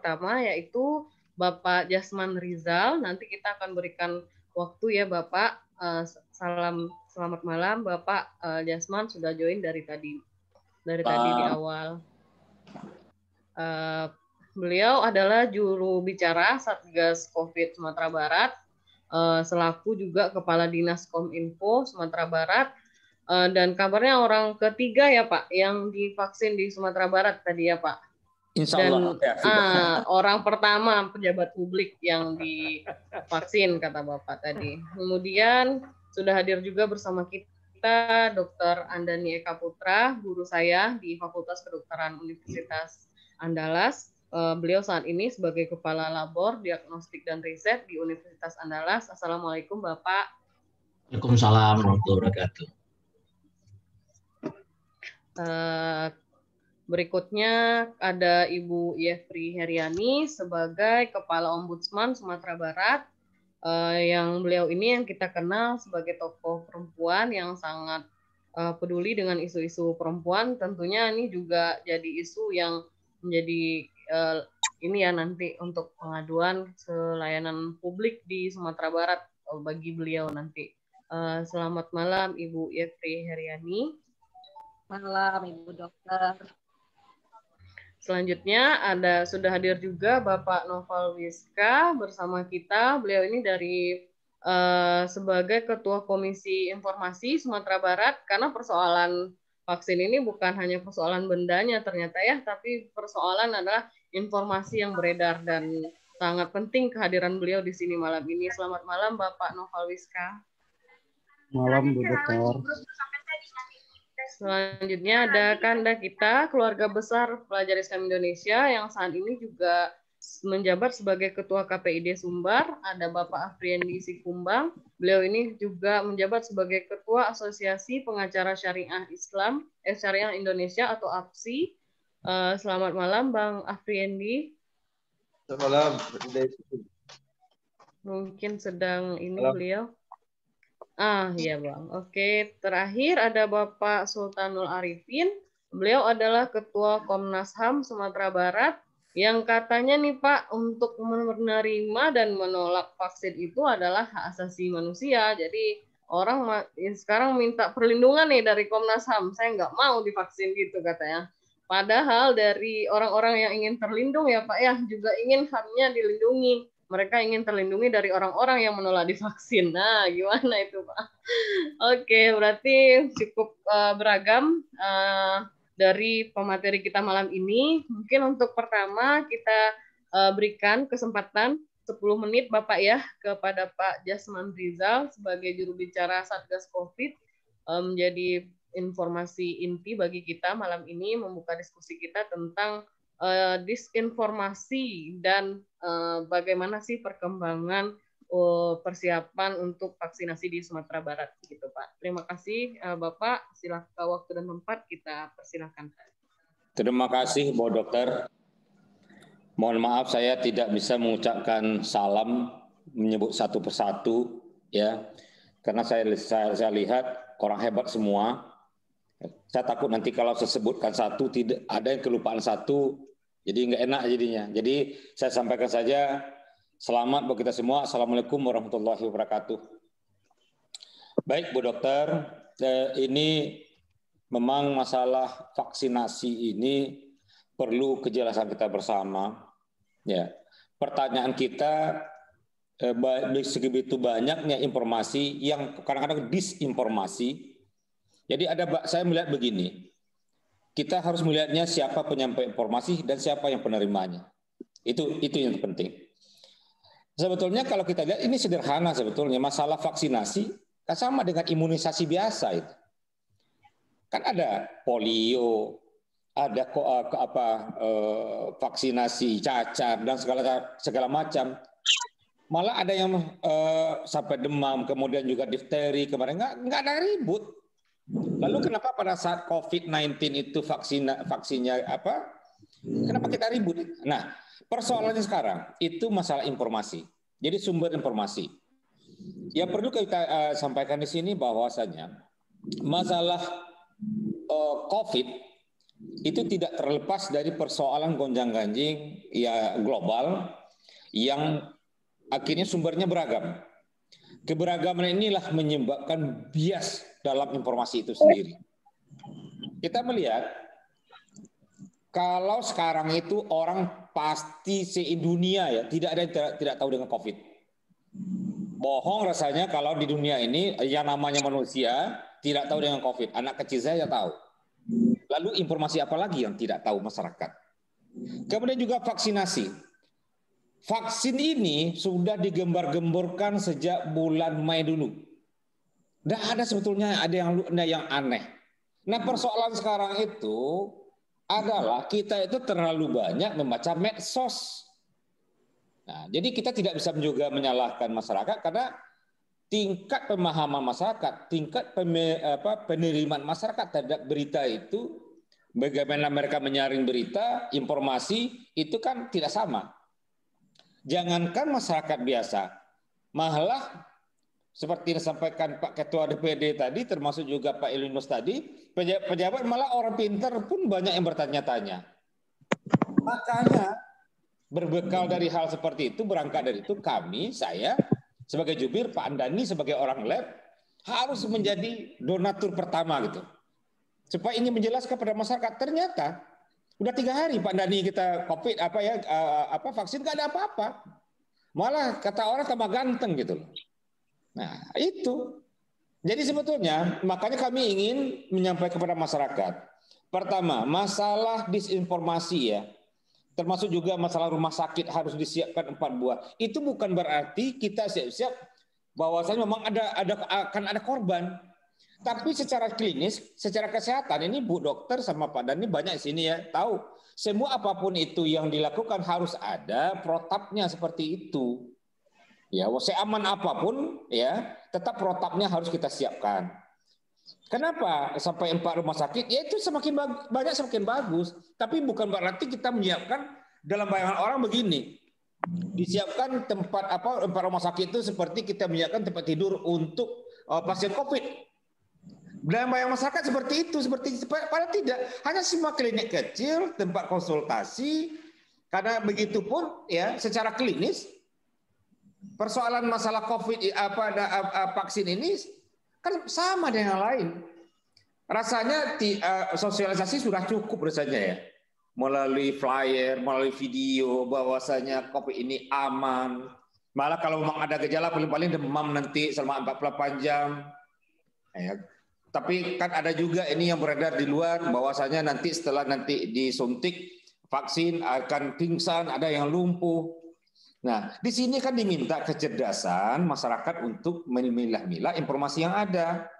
pertama yaitu Bapak Jasman Rizal. Nanti kita akan berikan waktu ya Bapak. Selamat malam Bapak Jasman, sudah join dari tadi di awal. Beliau adalah juru bicara Satgas COVID Sumatera Barat, selaku juga Kepala Dinas Kominfo Sumatera Barat, dan kabarnya orang ketiga ya Pak yang divaksin di Sumatera Barat tadi ya Pak. Insya Allah. Dan orang pertama pejabat publik yang divaksin kata Bapak tadi. Kemudian sudah hadir juga bersama kita Dr. Andani Eka Putra, guru saya di Fakultas Kedokteran Universitas Andalas. Beliau saat ini sebagai Kepala Labor Diagnostik dan Riset di Universitas Andalas. Assalamualaikum Bapak. Waalaikumsalam warahmatullahi wabarakatuh. Berikutnya ada Ibu Yefri Heriani sebagai Kepala Ombudsman Sumatera Barat, yang beliau ini yang kita kenal sebagai tokoh perempuan yang sangat peduli dengan isu-isu perempuan. Tentunya ini juga jadi isu yang menjadi ini ya nanti untuk pengaduan layanan publik di Sumatera Barat bagi beliau nanti. Selamat malam Ibu Yefri Heriani. Malam Ibu Dokter. Selanjutnya sudah hadir juga Bapak Noval Wiska bersama kita. Beliau ini dari sebagai Ketua Komisi Informasi Sumatera Barat, karena persoalan vaksin ini bukan hanya persoalan bendanya ternyata ya, tapi persoalan adalah informasi yang beredar dan sangat penting kehadiran beliau di sini malam ini. Selamat malam Bapak Noval Wiska. Malam Bu Dokter. Selanjutnya ada Kanda kita, keluarga besar pelajar Islam Indonesia yang saat ini juga menjabat sebagai Ketua KPID Sumbar. Ada Bapak Afriendi Sikumbang. Beliau ini juga menjabat sebagai Ketua Asosiasi Pengacara Syariah Islam, Syariah Indonesia atau APSI. Selamat malam Bang Afriendi. Selamat malam. Mungkin sedang ini beliau. Iya Bang. Oke, terakhir ada Bapak Sultanul Arifin. Beliau adalah Ketua Komnas HAM Sumatera Barat yang katanya nih Pak, untuk menerima dan menolak vaksin itu adalah hak asasi manusia. Jadi orang sekarang minta perlindungan nih dari Komnas HAM. Saya nggak mau divaksin gitu katanya. Padahal dari orang-orang yang ingin terlindung ya Pak ya, juga ingin HAM-nya dilindungi. Mereka ingin terlindungi dari orang-orang yang menolak divaksin. Nah, gimana itu, Pak? Oke, berarti cukup beragam dari pemateri kita malam ini. Mungkin untuk pertama kita berikan kesempatan 10 menit, Bapak ya, kepada Pak Jasman Rizal sebagai juru bicara Satgas COVID, menjadi informasi inti bagi kita malam ini, membuka diskusi kita tentang disinformasi dan bagaimana sih perkembangan persiapan untuk vaksinasi di Sumatera Barat gitu Pak. Terima kasih Bapak, silakan waktu dan tempat kita persilakan. Terima kasih Bu Dokter. Mohon maaf saya tidak bisa mengucapkan salam menyebut satu persatu ya. Karena saya lihat orang hebat semua. Saya takut nanti kalau saya sebutkan satu tidak ada yang kelupaan satu, jadi nggak enak jadinya. Jadi saya sampaikan saja selamat buat kita semua. Assalamualaikum warahmatullahi wabarakatuh. Baik Bu Dokter, ini memang masalah vaksinasi ini perlu kejelasan kita bersama. Ya, pertanyaan kita segitu banyaknya informasi yang kadang-kadang disinformasi. Jadi saya melihat begini, kita harus melihatnya siapa penyampai informasi dan siapa yang penerimanya. Itu yang penting. Sebetulnya kalau kita lihat ini sederhana sebetulnya, masalah vaksinasi kan sama dengan imunisasi biasa itu. Kan ada polio, ada vaksinasi cacar dan segala macam. Malah ada yang sampai demam, kemudian juga difteri kemarin nggak ada ribut. Lalu kenapa pada saat COVID-19 itu vaksinnya apa? Kenapa kita ribut? Nah, persoalannya sekarang itu masalah informasi. Jadi sumber informasi. Yang perlu kita sampaikan di sini bahwasanya masalah COVID itu tidak terlepas dari persoalan gonjang-ganjing ya global yang akhirnya sumbernya beragam. Keberagaman inilah menyebabkan bias dalam informasi itu sendiri. Kita melihat kalau sekarang itu orang pasti se-dunia ya tidak ada yang tidak tahu dengan COVID. Bohong rasanya kalau di dunia ini yang namanya manusia tidak tahu dengan COVID. Anak kecil saya tahu. Lalu informasi apa lagi yang tidak tahu masyarakat? Kemudian juga vaksinasi. Vaksin ini sudah digembar-gemborkan sejak bulan Mei dulu. Dan ada sebetulnya ada yang aneh. Nah, persoalan sekarang itu adalah kita itu terlalu banyak membaca medsos. Nah, jadi kita tidak bisa juga menyalahkan masyarakat karena tingkat pemahaman masyarakat, tingkat penerimaan masyarakat terhadap berita itu, bagaimana mereka menyaring berita, informasi itu kan tidak sama. Jangankan masyarakat biasa, malah seperti yang disampaikan Pak Ketua DPD tadi, termasuk juga Pak Elinus tadi, pejabat malah orang pintar pun banyak yang bertanya-tanya. Makanya berbekal dari hal seperti itu, berangkat dari itu saya sebagai jubir, Pak Andani sebagai orang lab harus menjadi donatur pertama gitu. Supaya ini menjelaskan pada masyarakat, ternyata udah 3 hari Pak Andani kita COVID vaksin gak ada apa-apa. Malah kata orang tambah ganteng gitu loh. Nah, itu. Jadi sebetulnya makanya kami ingin menyampaikan kepada masyarakat. Pertama, masalah disinformasi ya. Termasuk juga masalah rumah sakit harus disiapkan 4 buah. Itu bukan berarti kita siap-siap bahwasanya memang akan ada korban. Tapi secara klinis, secara kesehatan ini Bu Dokter sama Pak Dani banyak di sini ya tahu. Semua apapun itu yang dilakukan harus ada protapnya seperti itu. Ya, seaman apapun ya, tetap protapnya harus kita siapkan. Kenapa sampai 4 rumah sakit? Ya itu semakin banyak semakin bagus. Tapi bukan berarti kita menyiapkan dalam bayangan orang begini. Disiapkan tempat 4 rumah sakit itu seperti kita menyiapkan tempat tidur untuk pasien COVID. Dalam bayangan masyarakat seperti itu, padahal tidak. Hanya semua klinik kecil, tempat konsultasi. Karena begitu pun ya secara klinis persoalan masalah COVID vaksin ini kan sama dengan yang lain. Rasanya sosialisasi sudah cukup rasanya ya. Melalui flyer, melalui video bahwasanya COVID ini aman. Malah kalau memang ada gejala paling-paling demam nanti selama 48 jam. Ya. Tapi kan ada juga ini yang beredar di luar bahwasanya nanti setelah disuntik vaksin akan pingsan, ada yang lumpuh. Nah, di sini kan diminta kecerdasan masyarakat untuk memilah-milah informasi yang ada.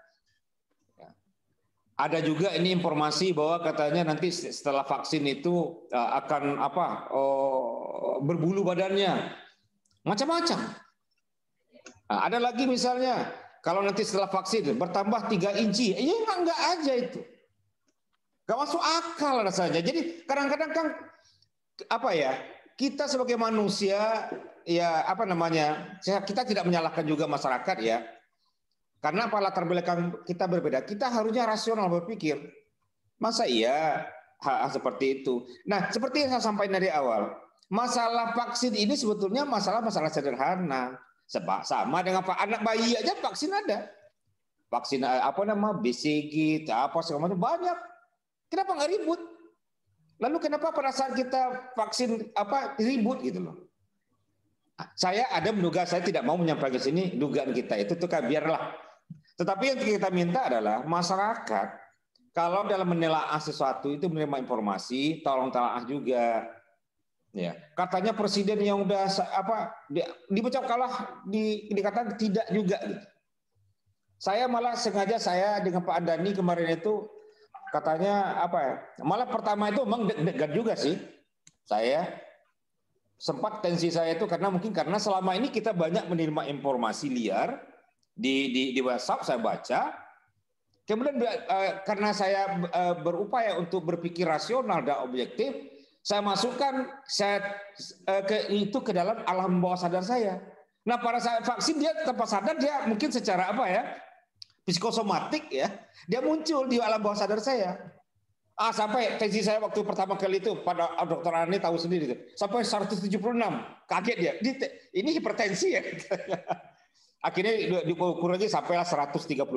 Ada juga ini informasi bahwa katanya nanti setelah vaksin itu akan berbulu badannya. Macam-macam. Nah, ada lagi misalnya kalau nanti setelah vaksin bertambah 3 inci. Ya enggak aja itu. Enggak masuk akal rasanya. Jadi kadang-kadang kan kita sebagai manusia ya kita tidak menyalahkan juga masyarakat ya. Karena latar belakang kita berbeda. Kita harusnya rasional berpikir. Masa iya hal seperti itu. Nah, seperti yang saya sampaikan dari awal, masalah vaksin ini sebetulnya masalah sederhana. Sama dengan anak bayi aja vaksin ada. Vaksin BCG, segala macam banyak. Kenapa nggak ribut? Lalu kenapa pada saat kita vaksin ribut gitu loh? Saya ada menduga, saya tidak mau menyampaikan sini dugaan kita itu tuh biarlah. Tetapi yang kita minta adalah masyarakat kalau dalam menelaah sesuatu itu menerima informasi, tolong telaah juga. Ya, katanya presiden yang udah dibaca kalah dikatakan tidak juga gitu. Saya malah sengaja dengan Pak Andani kemarin itu katanya malah pertama itu memang deg-degan juga sih. Saya sempat tensi saya itu karena selama ini kita banyak menerima informasi liar di WhatsApp saya baca. Kemudian karena saya berupaya untuk berpikir rasional dan objektif, saya masukkan ke dalam alam bawah sadar saya. Nah, pada saat vaksin dia tanpa sadar dia mungkin secara psikosomatik ya, dia muncul di alam bawah sadar saya. Sampai tesis saya waktu pertama kali itu pada Dr. Ani tahu sendiri itu, sampai 176. Kaget dia. Ini hipertensi ya. Akhirnya diukur aja sampailah 135.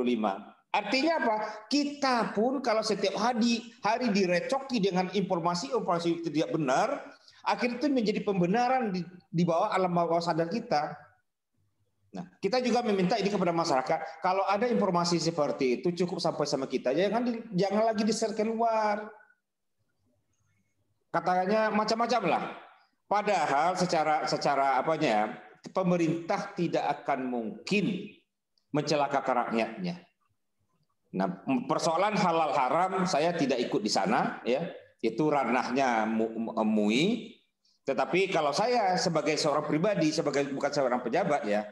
Artinya apa? Kita pun kalau setiap hari direcoki dengan informasi tidak benar, akhirnya itu menjadi pembenaran di bawah alam bawah sadar kita. Nah, kita juga meminta ini kepada masyarakat, kalau ada informasi seperti itu cukup sampai sama kita, jangan lagi di-share keluar. Katanya macam-macam lah. Padahal secara apanya, pemerintah tidak akan mungkin mencelakakan rakyatnya. Nah, persoalan halal haram saya tidak ikut di sana, ya, itu ranahnya MUI. Tetapi kalau saya sebagai seorang pribadi, bukan seorang pejabat, ya,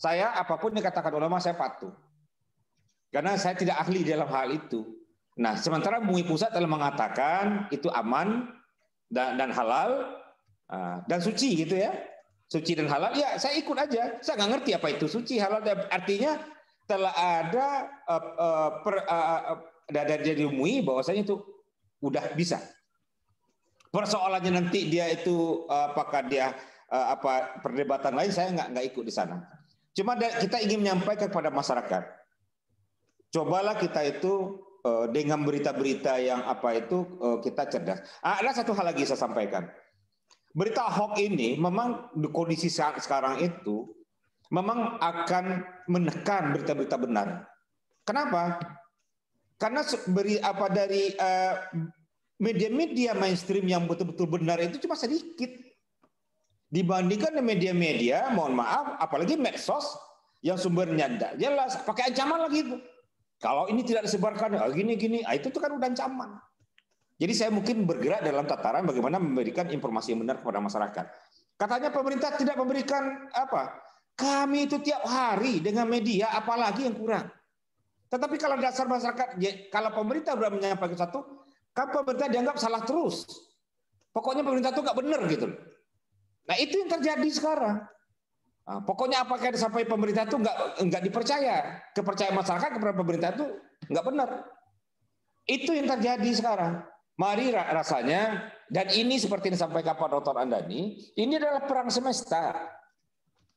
saya apapun yang dikatakan ulama saya patuh, karena saya tidak ahli dalam hal itu. Nah, sementara MUI pusat telah mengatakan itu aman dan halal dan suci gitu ya, suci dan halal. Ya, saya ikut aja. Saya nggak ngerti apa itu suci halal. Artinya telah ada dari MUI bahwasanya itu udah bisa. Persoalannya nanti dia itu apakah dia perdebatan lain, saya nggak ikut di sana. Cuma kita ingin menyampaikan kepada masyarakat, cobalah kita itu dengan berita-berita yang kita cerdas. Ada satu hal lagi saya sampaikan. Berita hoax ini memang di kondisi sekarang itu memang akan menekan berita-berita benar. Kenapa? Karena dari media-media mainstream yang betul-betul benar itu cuma sedikit. Dibandingkan media-media, mohon maaf, apalagi medsos yang sumbernya tidak jelas, pakai ancaman lagi itu. Kalau ini tidak disebarkan, gini-gini, itu kan udah ancaman. Jadi saya mungkin bergerak dalam tataran bagaimana memberikan informasi yang benar kepada masyarakat. Katanya pemerintah tidak memberikan apa? Kami itu tiap hari dengan media, apalagi yang kurang. Tetapi kalau dasar masyarakat, kalau pemerintah sudah menyampaikan satu, kan pemerintah dianggap salah terus. Pokoknya pemerintah itu nggak benar gitu. Nah, itu yang terjadi sekarang. Nah, pokoknya apa yang disampaikan pemerintah itu nggak dipercaya. Kepercayaan masyarakat kepada pemerintah itu nggak benar. Itu yang terjadi sekarang. Mari rasanya, dan ini seperti yang disampaikan Pak Dr. Andani, ini adalah perang semesta.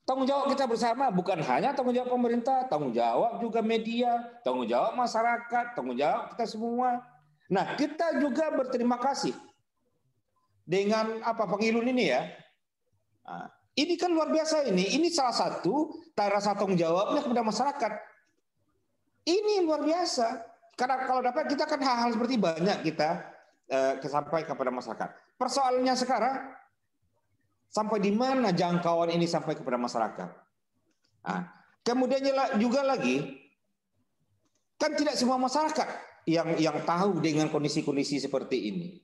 Tanggung jawab kita bersama, bukan hanya tanggung jawab pemerintah, tanggung jawab juga media, tanggung jawab masyarakat, tanggung jawab kita semua. Nah, kita juga berterima kasih dengan pengilun ini ya. Nah, ini kan luar biasa ini. Ini salah satu rasa tanggung jawabnya kepada masyarakat. Ini luar biasa. Karena kalau dapat kita kan hal-hal seperti banyak kita sampai kepada masyarakat. Persoalannya sekarang sampai di mana jangkauan ini sampai kepada masyarakat. Nah, kemudian juga lagi kan tidak semua masyarakat yang tahu dengan kondisi-kondisi seperti ini.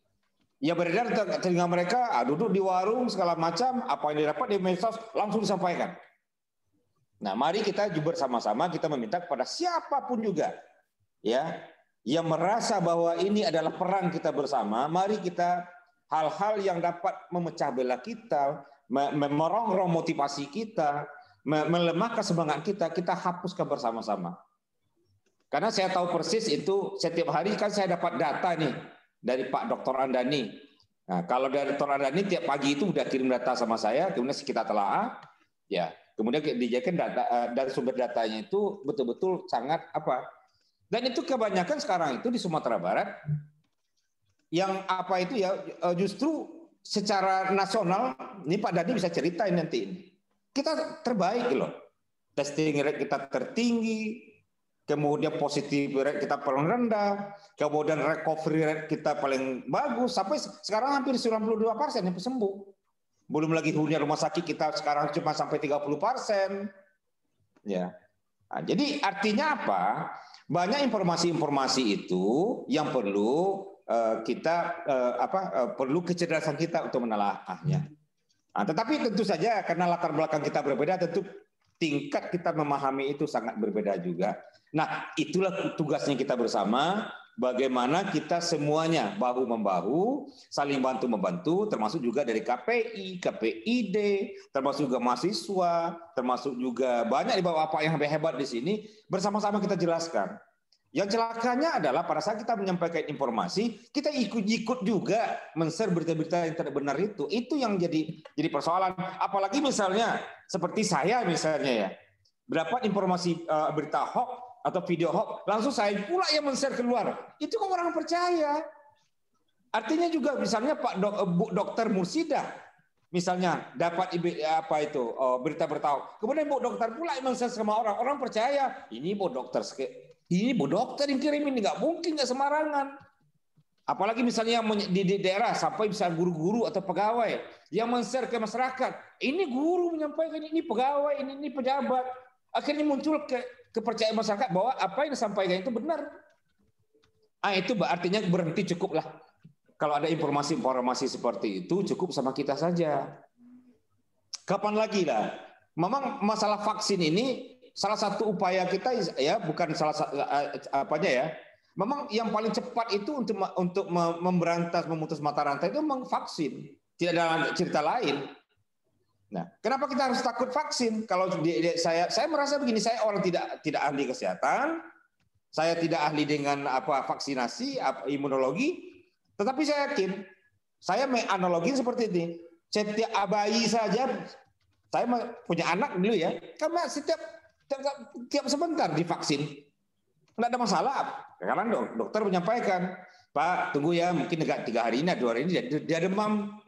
Ya beredar telinga mereka, duduk di warung segala macam, apa yang didapat di medsos langsung disampaikan. Nah, mari kita juga bersama-sama kita meminta kepada siapapun juga ya yang merasa bahwa ini adalah perang kita bersama, mari kita hal-hal yang dapat memecah belah kita, merongrong motivasi kita, melemahkan semangat kita hapuskan bersama-sama. Karena saya tahu persis itu setiap hari kan saya dapat data nih dari Pak Dr. Andani. Nah, kalau dari Dr. Andani tiap pagi itu udah kirim data sama saya, kemudian kita telaah, ya, kemudian dijadikan data dari sumber datanya itu betul-betul sangat dan itu kebanyakan sekarang itu di Sumatera Barat yang itu ya justru secara nasional ini Pak Dadi bisa ceritain nanti ini. Kita terbaik loh. Testing rate kita tertinggi, kemudian positif rate kita paling rendah, kemudian recovery rate kita paling bagus, sampai sekarang hampir 92% yang sembuh. Belum lagi hunian rumah sakit kita sekarang cuma sampai 30%. Ya. Nah, jadi artinya apa? Banyak informasi-informasi itu yang perlu perlu kecerdasan kita untuk menelaahnya. Nah, tetapi tentu saja karena latar belakang kita berbeda, tentu tingkat kita memahami itu sangat berbeda juga. Nah, itulah tugasnya kita bersama, bagaimana kita semuanya bahu-membahu, saling bantu-membantu, termasuk juga dari KPI, KPID, termasuk juga mahasiswa, termasuk juga banyak di bawah Bapak yang hebat di sini, bersama-sama kita jelaskan. Yang celakanya adalah pada saat kita menyampaikan informasi, kita ikut-ikut juga men-share berita-berita yang tidak benar itu. Itu yang jadi persoalan. Apalagi misalnya seperti saya misalnya ya, berapa informasi berita hoax atau video hoax, langsung saya pula yang men-share keluar. Itu kok orang percaya. Artinya juga misalnya Bu Dokter Mursidah, misalnya dapat berita berita, kemudian Bu Dokter pula yang men-share sama orang percaya. Ini Bu Dokter yang kirim ini, nggak mungkin, nggak sembarangan. Apalagi misalnya yang di daerah sampai bisa guru-guru atau pegawai yang men-share ke masyarakat. Ini guru menyampaikan, ini pegawai, ini pejabat. Akhirnya muncul kepercayaan masyarakat bahwa apa yang disampaikan itu benar. Itu artinya berhenti, cukuplah. Kalau ada informasi seperti itu, cukup sama kita saja. Kapan lagi lah? Memang masalah vaksin ini salah satu upaya kita ya, bukan salah satu apanya ya. Memang yang paling cepat itu untuk memutus mata rantai itu memang vaksin. Tidak ada cerita lain. Nah, kenapa kita harus takut vaksin? Kalau saya merasa begini, saya orang tidak ahli kesehatan, saya tidak ahli dengan vaksinasi, imunologi, tetapi saya yakin, saya menganalogi seperti ini. Setiap bayi saja, saya punya anak dulu ya, karena tiap sebentar divaksin, nggak ada masalah. Sekarang dokter menyampaikan, Pak, tunggu ya, mungkin 3 hari ini, 2 hari ini dia demam.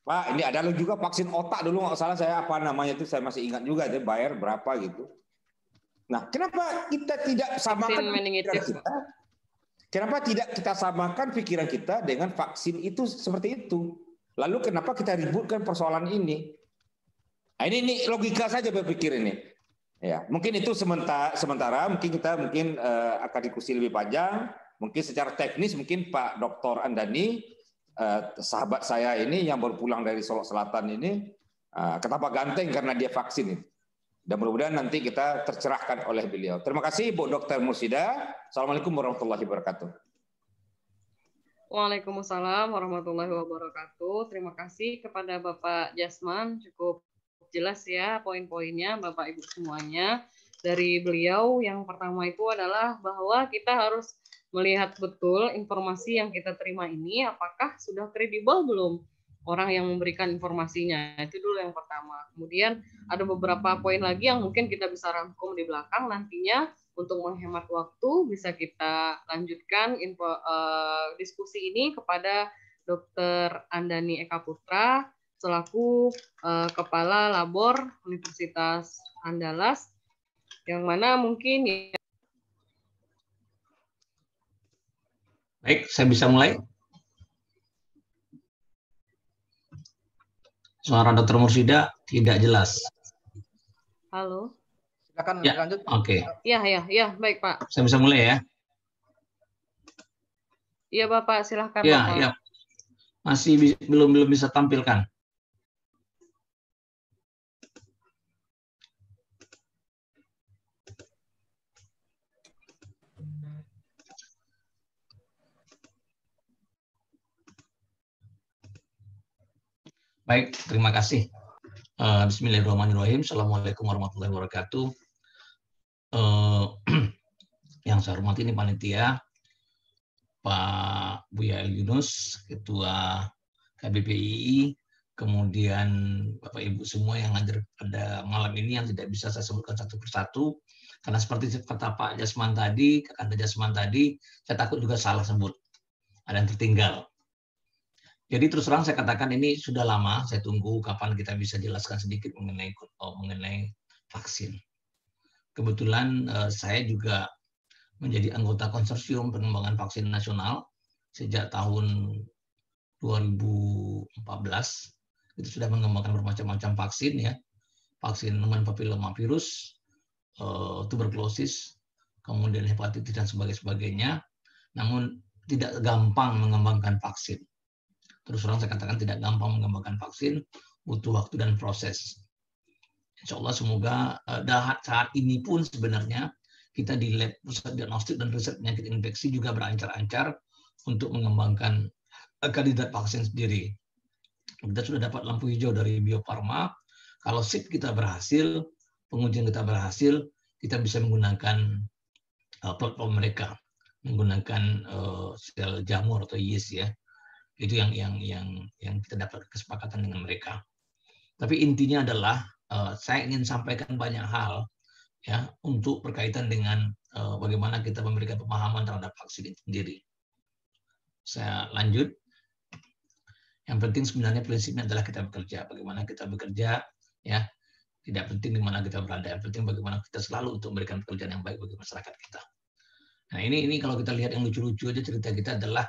Pak, ini ada juga vaksin otak dulu, nggak salah saya itu saya masih ingat juga, dia bayar berapa gitu. Nah, kenapa kita tidak samakan pikiran kita? Kenapa tidak kita samakan pikiran kita dengan vaksin itu seperti itu? Lalu kenapa kita ributkan persoalan ini? Nah, ini logika saja berpikir ini. Ya, mungkin itu sementara mungkin kita akan diskusi lebih panjang. Mungkin secara teknis mungkin Pak Dr. Andani, sahabat saya ini yang baru pulang dari Solo Selatan ini, kenapa ganteng karena dia vaksin. Dan mudah-mudahan nanti kita tercerahkan oleh beliau. Terima kasih Bu Dr. Mursidah. Assalamualaikum warahmatullahi wabarakatuh. Waalaikumsalam warahmatullahi wabarakatuh. Terima kasih kepada Bapak Jasman, cukup jelas ya poin-poinnya Bapak Ibu semuanya. Dari beliau yang pertama itu adalah bahwa kita harus melihat betul informasi yang kita terima ini apakah sudah kredibel belum orang yang memberikan informasinya. Itu dulu yang pertama. Kemudian ada beberapa poin lagi yang mungkin kita bisa rangkum di belakang nantinya untuk menghemat waktu bisa kita lanjutkan diskusi ini kepada Dr. Andani Eka Putra selaku Kepala Labor Universitas Andalas, yang mana mungkin ya. Baik, saya bisa mulai. Suara Dr. Mursidah tidak jelas. Halo. Silakan ya, lanjut. Oke. Ya, baik Pak. Saya bisa mulai ya. Iya Bapak, silahkan ya, Bapak. Ya. Masih belum bisa tampilkan. Baik, terima kasih. Bismillahirrahmanirrahim. Assalamualaikum warahmatullahi wabarakatuh. Yang saya hormati ini panitia, Pak Buya Yunus, Ketua KBPII, kemudian Bapak Ibu semua yang hadir pada malam ini yang tidak bisa saya sebutkan satu persatu, karena seperti kata Pak Jasman tadi, Kakanda Jasman tadi, saya takut juga salah sebut, ada yang tertinggal. Jadi terus terang saya katakan ini sudah lama, saya tunggu kapan kita bisa jelaskan sedikit mengenai vaksin. Kebetulan saya juga menjadi anggota konsorsium pengembangan vaksin nasional sejak tahun 2014. Itu sudah mengembangkan bermacam-macam vaksin ya, vaksin human papillomavirus, tuberkulosis, kemudian hepatitis dan sebagainya. Namun tidak gampang mengembangkan vaksin. Terus terang saya katakan tidak gampang mengembangkan vaksin, butuh waktu dan proses. Insya Allah semoga saat ini pun sebenarnya kita di lab pusat diagnostik dan riset penyakit infeksi juga berancar-ancar untuk mengembangkan kandidat vaksin sendiri. Kita sudah dapat lampu hijau dari Bio Farma. Kalau SIP kita berhasil, pengujian kita berhasil, kita bisa menggunakan platform mereka menggunakan sel jamur atau yeast ya. Itu yang kita dapat kesepakatan dengan mereka. Tapi intinya adalah saya ingin sampaikan banyak hal ya untuk berkaitan dengan bagaimana kita memberikan pemahaman terhadap vaksin itu sendiri. Saya lanjut. Yang penting sebenarnya prinsipnya adalah kita bekerja. Bagaimana kita bekerja ya. Tidak penting di mana kita berada. Yang penting bagaimana kita selalu untuk memberikan pekerjaan yang baik bagi masyarakat kita. Nah, ini kalau kita lihat yang lucu-lucu aja cerita kita adalah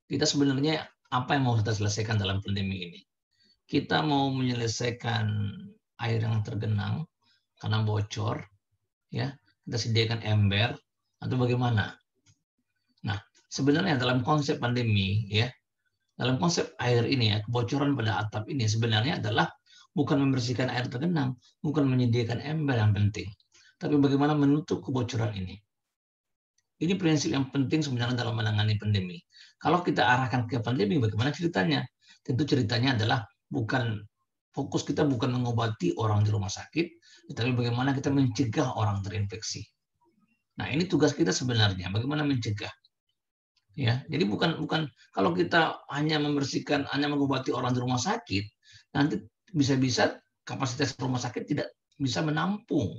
kita sebenarnya apa yang mau kita selesaikan dalam pandemi ini. Kita mau menyelesaikan air yang tergenang karena bocor, ya kita sediakan ember atau bagaimana? Nah, sebenarnya dalam konsep pandemi, ya dalam konsep air ini ya kebocoran pada atap ini sebenarnya adalah bukan membersihkan air tergenang, bukan menyediakan ember yang penting, tapi bagaimana menutup kebocoran ini. Ini prinsip yang penting sebenarnya dalam menangani pandemi. Kalau kita arahkan ke pandemi, bagaimana ceritanya? Tentu ceritanya adalah fokus kita bukan mengobati orang di rumah sakit, tetapi bagaimana kita mencegah orang terinfeksi. Nah, ini tugas kita sebenarnya, bagaimana mencegah. Ya, jadi bukan kalau kita hanya membersihkan, hanya mengobati orang di rumah sakit, nanti bisa-bisa kapasitas rumah sakit tidak bisa menampung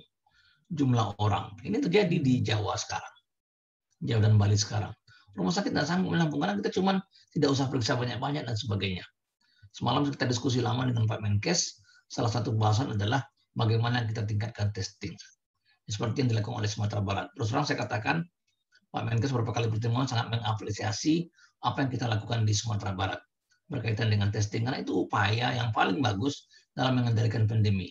jumlah orang. Ini terjadi di Jawa sekarang. Jawa dan Bali sekarang. Rumah sakit tidak sanggup menampung karena kita cuma tidak usah periksa banyak-banyak dan sebagainya. Semalam kita diskusi lama dengan Pak Menkes, salah satu bahasan adalah bagaimana kita tingkatkan testing. Seperti yang dilakukan oleh Sumatera Barat. Terus terang saya katakan, Pak Menkes beberapa kali pertemuan sangat mengapresiasi apa yang kita lakukan di Sumatera Barat berkaitan dengan testing, karena itu upaya yang paling bagus dalam mengendalikan pandemi.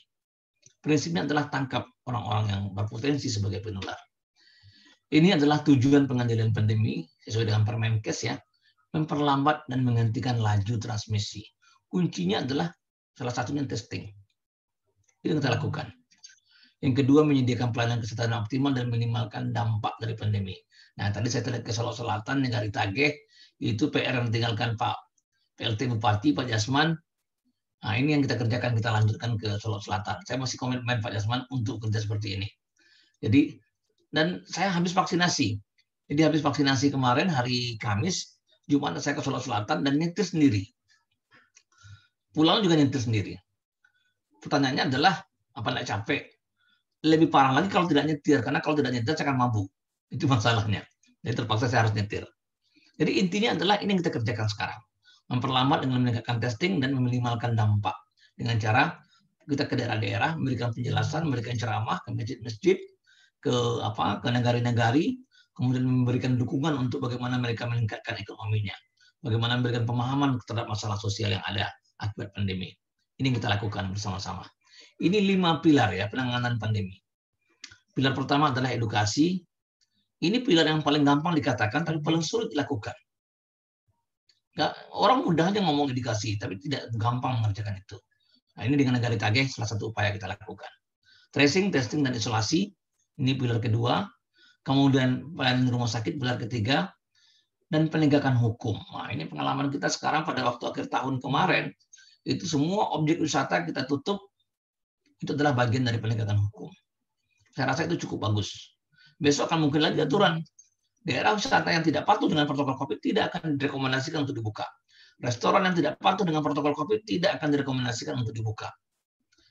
Prinsipnya adalah tangkap orang-orang yang berpotensi sebagai penular. Ini adalah tujuan pengendalian pandemi sesuai dengan Permenkes ya, memperlambat dan menghentikan laju transmisi. Kuncinya adalah salah satunya testing. Itu yang kita lakukan. Yang kedua, menyediakan pelayanan kesehatan optimal dan minimalkan dampak dari pandemi. Nah, tadi saya lihat ke Solo Selatan, Negari Tageh, itu PR yang ditinggalkan Pak PLT Bupati, Pak Jasman. Nah, ini yang kita kerjakan, kita lanjutkan ke Solo Selatan. Saya masih komitmen Pak Jasman untuk kerja seperti ini. Jadi, dan saya habis vaksinasi. Jadi habis vaksinasi kemarin hari Kamis, Jumat saya ke Solo Selatan dan nyetir sendiri. Pulang juga nyetir sendiri. Pertanyaannya adalah, apa nggak capek? Lebih parah lagi kalau tidak nyetir, karena kalau tidak nyetir saya akan mabuk. Itu masalahnya. Jadi terpaksa saya harus nyetir. Jadi intinya adalah ini yang kita kerjakan sekarang. Memperlambat dengan meningkatkan testing dan meminimalkan dampak. Dengan cara kita ke daerah-daerah, memberikan penjelasan, memberikan ceramah ke masjid-masjid, ke negari-negari, kemudian memberikan dukungan untuk bagaimana mereka meningkatkan ekonominya. Bagaimana memberikan pemahaman terhadap masalah sosial yang ada akibat pandemi. Ini yang kita lakukan bersama-sama. Ini 5 pilar ya penanganan pandemi. Pilar pertama adalah edukasi. Ini pilar yang paling gampang dikatakan, tapi paling sulit dilakukan. Orang mudah aja ngomong edukasi, tapi tidak gampang mengerjakan itu. Nah, ini dengan Negari Tageh salah satu upaya kita lakukan. Tracing, testing, dan isolasi. Ini pilar kedua. Kemudian pelayanan rumah sakit, pilar ketiga. Dan penegakan hukum. Nah, ini pengalaman kita sekarang pada waktu akhir tahun kemarin. Itu semua objek wisata kita tutup. Itu adalah bagian dari penegakan hukum. Saya rasa itu cukup bagus. Besok akan mungkin lagi aturan. Daerah wisata yang tidak patuh dengan protokol COVID tidak akan direkomendasikan untuk dibuka. Restoran yang tidak patuh dengan protokol COVID tidak akan direkomendasikan untuk dibuka.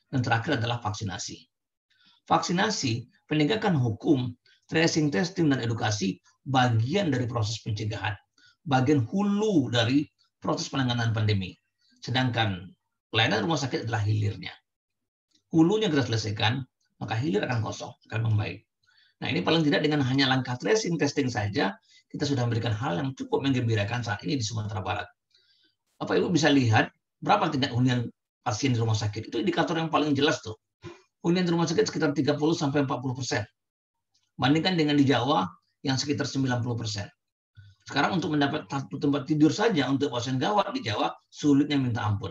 Dan terakhir adalah vaksinasi. Vaksinasi, penegakan hukum, tracing, testing, dan edukasi bagian dari proses pencegahan. Bagian hulu dari proses penanganan pandemi. Sedangkan pelayanan rumah sakit adalah hilirnya. Hulunya kita selesaikan, maka hilir akan kosong, akan membaik. Nah, ini paling tidak dengan hanya langkah tracing, testing saja, kita sudah memberikan hal yang cukup menggembirakan saat ini di Sumatera Barat. Bapak Ibu bisa lihat berapa tingkat hunian pasien di rumah sakit. Itu indikator yang paling jelas tuh. Hunian di rumah sakit sekitar 30-40%. Bandingkan dengan di Jawa yang sekitar 90%. Sekarang untuk mendapat satu tempat tidur saja untuk pasien gawat di Jawa, sulitnya minta ampun.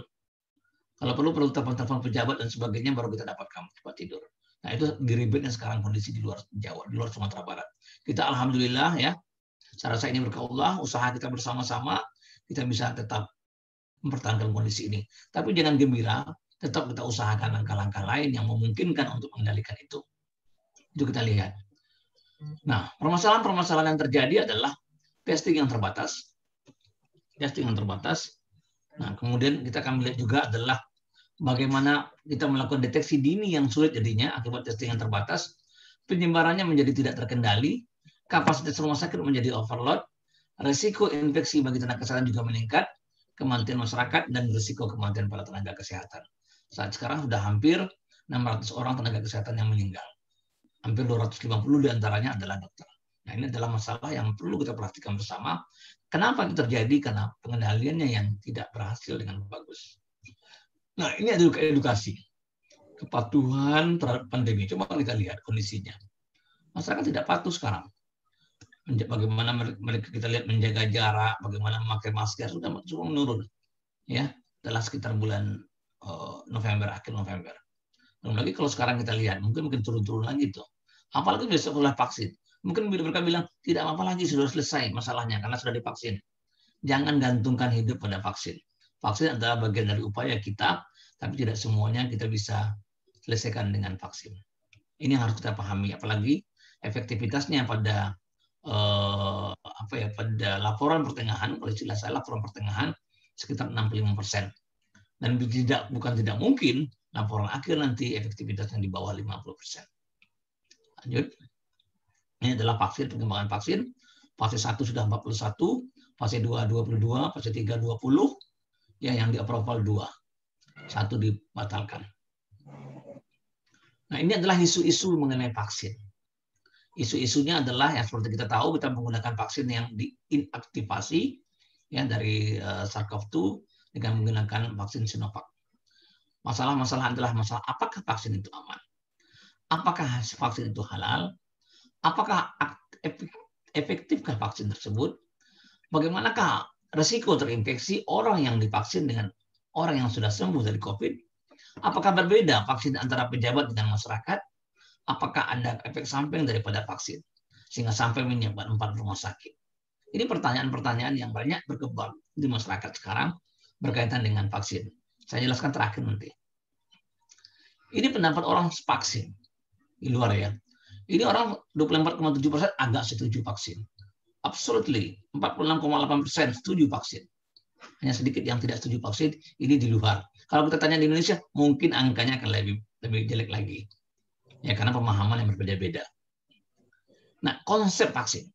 Kalau perlu telepon-telepon pejabat dan sebagainya, baru kita dapat tempat tidur. Nah, itu diribetnya sekarang kondisi di luar Jawa, di luar Sumatera Barat. Kita alhamdulillah ya, saya rasa ini berkah Allah, usaha kita bersama-sama, kita bisa tetap mempertahankan kondisi ini. Tapi jangan gembira, tetap kita usahakan langkah-langkah lain yang memungkinkan untuk mengendalikan itu. Itu kita lihat. Nah, permasalahan-permasalahan yang terjadi adalah testing yang terbatas. Testing yang terbatas. Nah, kemudian kita akan melihat juga adalah bagaimana kita melakukan deteksi dini yang sulit jadinya akibat testing yang terbatas. Penyebarannya menjadi tidak terkendali, kapasitas rumah sakit menjadi overload, risiko infeksi bagi tenaga kesehatan juga meningkat, kematian masyarakat, dan risiko kematian para tenaga kesehatan. Saat sekarang sudah hampir 600 orang tenaga kesehatan yang meninggal. Hampir 250 diantaranya adalah dokter. Nah, ini adalah masalah yang perlu kita perhatikan bersama. Kenapa itu terjadi? Karena pengendaliannya yang tidak berhasil dengan bagus. Nah, ini adalah edukasi. Kepatuhan terhadap pandemi. Coba kita lihat kondisinya. Masyarakat tidak patuh sekarang. Bagaimana mereka kita lihat menjaga jarak, bagaimana memakai masker, sudah menurun. Ya, adalah sekitar bulan November, akhir November. Belum lagi kalau sekarang kita lihat, mungkin turun-turun lagi tuh. Apalagi besok setelah vaksin. Mungkin mereka bilang, tidak apa-apa lagi, sudah selesai masalahnya, karena sudah divaksin. Jangan gantungkan hidup pada vaksin. Vaksin adalah bagian dari upaya kita, tapi tidak semuanya kita bisa selesaikan dengan vaksin. Ini yang harus kita pahami, apalagi efektivitasnya pada pada laporan pertengahan, kalau istilah saya laporan pertengahan, sekitar 65%. Dan bukan tidak mungkin laporan akhir nanti efektivitasnya di bawah 50%. Lanjut. Ini adalah vaksin, pengembangan vaksin. Fase 1 sudah 41, fase 2 22, fase 3 20, ya yang di approval 2. 1 dibatalkan. Nah, ini adalah isu-isu mengenai vaksin. Isu-isunya adalah yang seperti kita tahu, kita menggunakan vaksin yang diinaktivasi ya dari SARS-CoV-2 dengan menggunakan vaksin Sinovac. Masalah-masalah adalah masalah apakah vaksin itu aman? Apakah vaksin itu halal? Apakah efektifkah vaksin tersebut? Bagaimanakah risiko terinfeksi orang yang divaksin dengan orang yang sudah sembuh dari COVID? Apakah berbeda vaksin antara pejabat dengan masyarakat? Apakah ada efek samping daripada vaksin? Sehingga sampai menyebabkan 4 rumah sakit. Ini pertanyaan-pertanyaan yang banyak berkembang di masyarakat sekarang berkaitan dengan vaksin. Saya jelaskan terakhir nanti. Ini pendapat orang vaksin di luar ya. Ini orang 24,7% agak setuju vaksin. Absolutely. 46,8% setuju vaksin. Hanya sedikit yang tidak setuju vaksin, ini di luar. Kalau kita tanya di Indonesia, mungkin angkanya akan lebih jelek lagi. Ya, karena pemahaman yang berbeda-beda. Nah, konsep vaksin.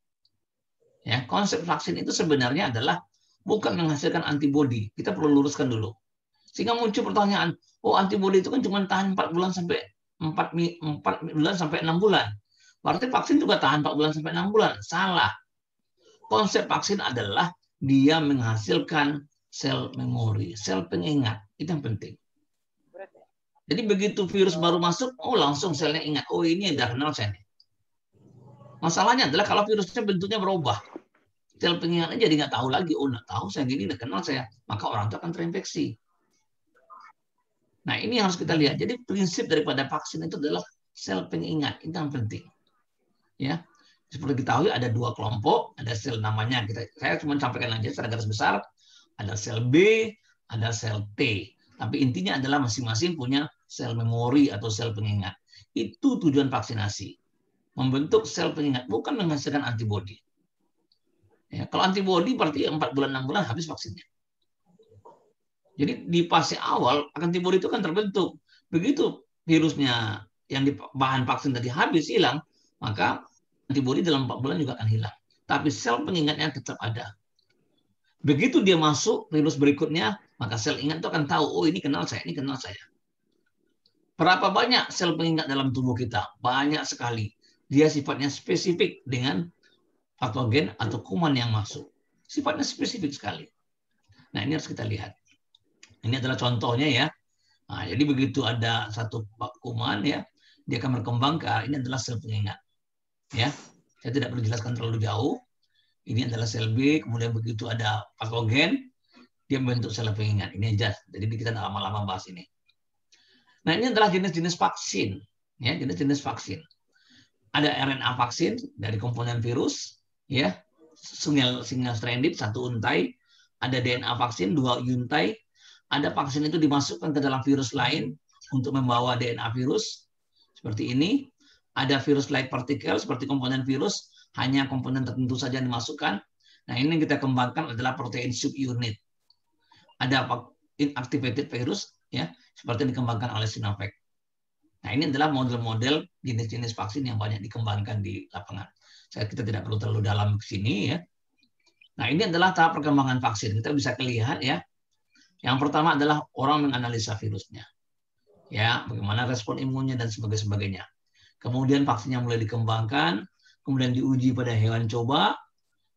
Ya, konsep vaksin itu sebenarnya adalah bukan menghasilkan antibodi. Kita perlu luruskan dulu. Sehingga muncul pertanyaan, oh antibodi itu kan cuma tahan 4 bulan sampai 4 bulan sampai 6 bulan. Berarti vaksin juga tahan 4 bulan sampai 6 bulan. Salah. Konsep vaksin adalah dia menghasilkan sel memori, sel pengingat. Itu yang penting. Jadi begitu virus baru masuk, oh langsung selnya ingat, oh ini udah kenal saya. Masalahnya adalah kalau virusnya bentuknya berubah. Sel pengingatnya jadi nggak tahu lagi, oh nggak tahu saya gini, udah kenal saya. Maka orang itu akan terinfeksi. Nah ini harus kita lihat. Jadi prinsip daripada vaksin itu adalah sel pengingat. Itu yang penting. Ya, seperti kita tahu ada 2 kelompok, ada sel namanya saya cuma sampaikan aja secara garis besar, ada sel B, ada sel T. Tapi intinya adalah masing-masing punya sel memori atau sel pengingat. Itu tujuan vaksinasi. Membentuk sel pengingat, bukan menghasilkan antibodi. Ya, kalau antibodi berarti 4 bulan 6 bulan habis vaksinnya. Jadi di fase awal antibodi itu kan terbentuk. Begitu virusnya yang di bahan vaksin tadi habis hilang, maka antibodi dalam 4 bulan juga akan hilang. Tapi sel pengingatnya tetap ada. Begitu dia masuk virus berikutnya, maka sel ingat itu akan tahu, oh ini kenal saya, ini kenal saya. Berapa banyak sel pengingat dalam tubuh kita? Banyak sekali. Dia sifatnya spesifik dengan patogen atau kuman yang masuk. Sifatnya spesifik sekali. Nah ini harus kita lihat. Ini adalah contohnya ya. Nah, jadi begitu ada satu kuman ya, dia akan berkembang ke ini adalah sel pengingat. Ya, saya tidak perlu jelaskan terlalu jauh. Ini adalah sel B, kemudian begitu ada patogen, dia membentuk sel pengingat. Ini aja. Jadi kita tidak lama-lama bahas ini. Nah, ini adalah jenis-jenis vaksin. Ya, jenis-jenis vaksin. Ada RNA vaksin dari komponen virus, ya, single stranded, 1 untai. Ada DNA vaksin, 2 untai. Ada vaksin itu dimasukkan ke dalam virus lain untuk membawa DNA virus. Seperti ini. Ada virus-like partikel seperti komponen virus, hanya komponen tertentu saja yang dimasukkan. Nah, ini yang kita kembangkan adalah protein subunit. Ada inactivated virus, ya, seperti yang dikembangkan oleh Sinovac. Nah, ini adalah model-model jenis-jenis vaksin yang banyak dikembangkan di lapangan. Kita tidak perlu terlalu dalam ke sini, ya. Nah, ini adalah tahap perkembangan vaksin. Kita bisa lihat, ya. Yang pertama adalah orang menganalisa virusnya, ya, bagaimana respon imunnya dan sebagainya. Kemudian vaksinnya mulai dikembangkan, kemudian diuji pada hewan coba,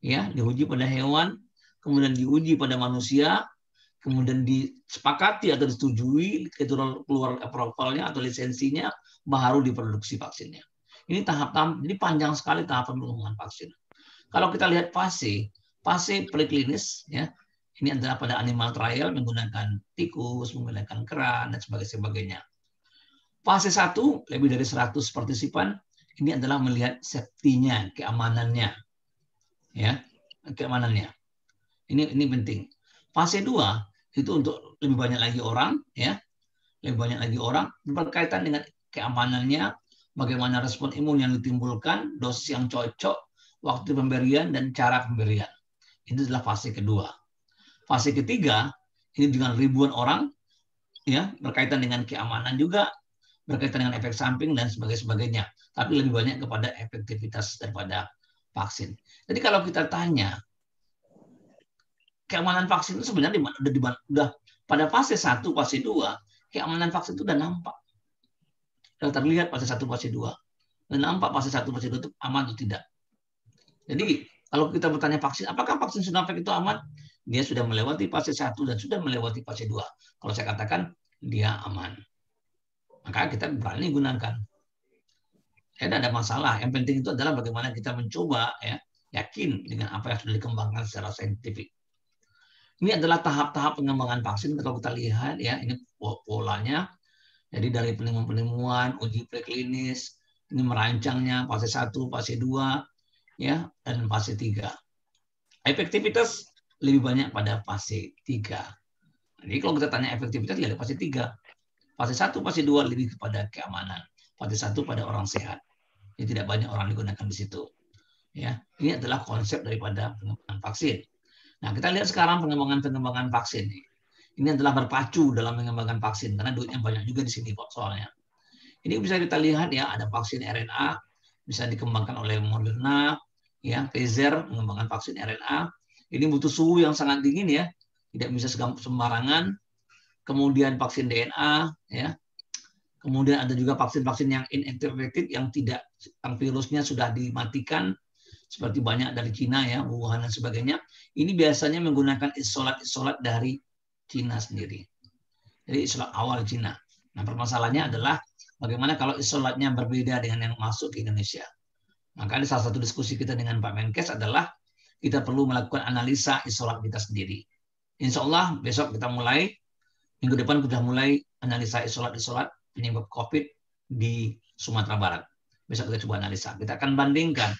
ya, diuji pada hewan, kemudian diuji pada manusia, kemudian disepakati atau disetujui keluar approval-nya atau lisensinya, baru diproduksi vaksinnya. Ini tahap-tahap, ini panjang sekali tahapan pengembangan vaksin. Kalau kita lihat fase preklinis, ya, ini adalah pada animal trial menggunakan tikus, menggunakan kera, dan sebagainya. Fase 1, lebih dari 100 partisipan, ini adalah melihat safety-nya, keamanannya. Ya, keamanannya. Ini penting. Fase 2, itu untuk lebih banyak lagi orang, ya. Lebih banyak lagi orang, berkaitan dengan keamanannya, bagaimana respon imun yang ditimbulkan, dosis yang cocok, waktu pemberian, dan cara pemberian. Itu adalah fase kedua. Fase ketiga, ini dengan ribuan orang, ya, berkaitan dengan keamanan juga, berkaitan dengan efek samping dan sebagainya. Tapi lebih banyak kepada efektivitas daripada vaksin. Jadi kalau kita tanya, keamanan vaksin itu sebenarnya udah pada fase 1, fase 2, keamanan vaksin itu udah nampak. Sudah terlihat fase 1, fase 2. Dan nampak fase 1, fase 2 itu aman atau tidak. Jadi kalau kita bertanya vaksin, apakah vaksin Sinovac itu aman? Dia sudah melewati fase 1 dan sudah melewati fase 2. Kalau saya katakan dia aman, maka kita berani gunakan. Ya, tidak ada masalah. Yang penting itu adalah bagaimana kita mencoba, ya, yakin dengan apa yang sudah dikembangkan secara saintifik. Ini adalah tahap-tahap pengembangan vaksin. Kalau kita lihat, ya, ini polanya. Jadi dari penemuan, uji preklinis, ini merancangnya fase 1, fase 2, ya, dan fase 3. Efektivitas lebih banyak pada fase 3. Jadi kalau kita tanya efektivitas, lihat fase 3. Fase 1, fase 2 lebih kepada keamanan. Fase 1 pada orang sehat. Jadi tidak banyak orang digunakan di situ. Ya, ini adalah konsep daripada pengembangan vaksin. Nah, kita lihat sekarang pengembangan vaksin. Ini adalah berpacu dalam mengembangkan vaksin karena duitnya banyak juga di sini soalnya. Ini bisa kita lihat, ya, ada vaksin RNA bisa dikembangkan oleh Moderna, ya, Pfizer mengembangkan vaksin RNA. Ini butuh suhu yang sangat dingin, ya, tidak bisa sembarangan. Kemudian vaksin DNA, ya. Kemudian ada juga vaksin-vaksin yang inactivated, yang virusnya sudah dimatikan, seperti banyak dari Cina, ya, Wuhan dan sebagainya. Ini biasanya menggunakan isolat dari Cina sendiri. Jadi isolat awal Cina. Nah, permasalahannya adalah bagaimana kalau isolatnya berbeda dengan yang masuk ke Indonesia. Maka salah satu diskusi kita dengan Pak Menkes adalah kita perlu melakukan analisa isolat kita sendiri. Insya Allah besok kita mulai, minggu depan sudah mulai analisa isolat penyebab COVID di Sumatera Barat. Besok kita coba analisa. Kita akan bandingkan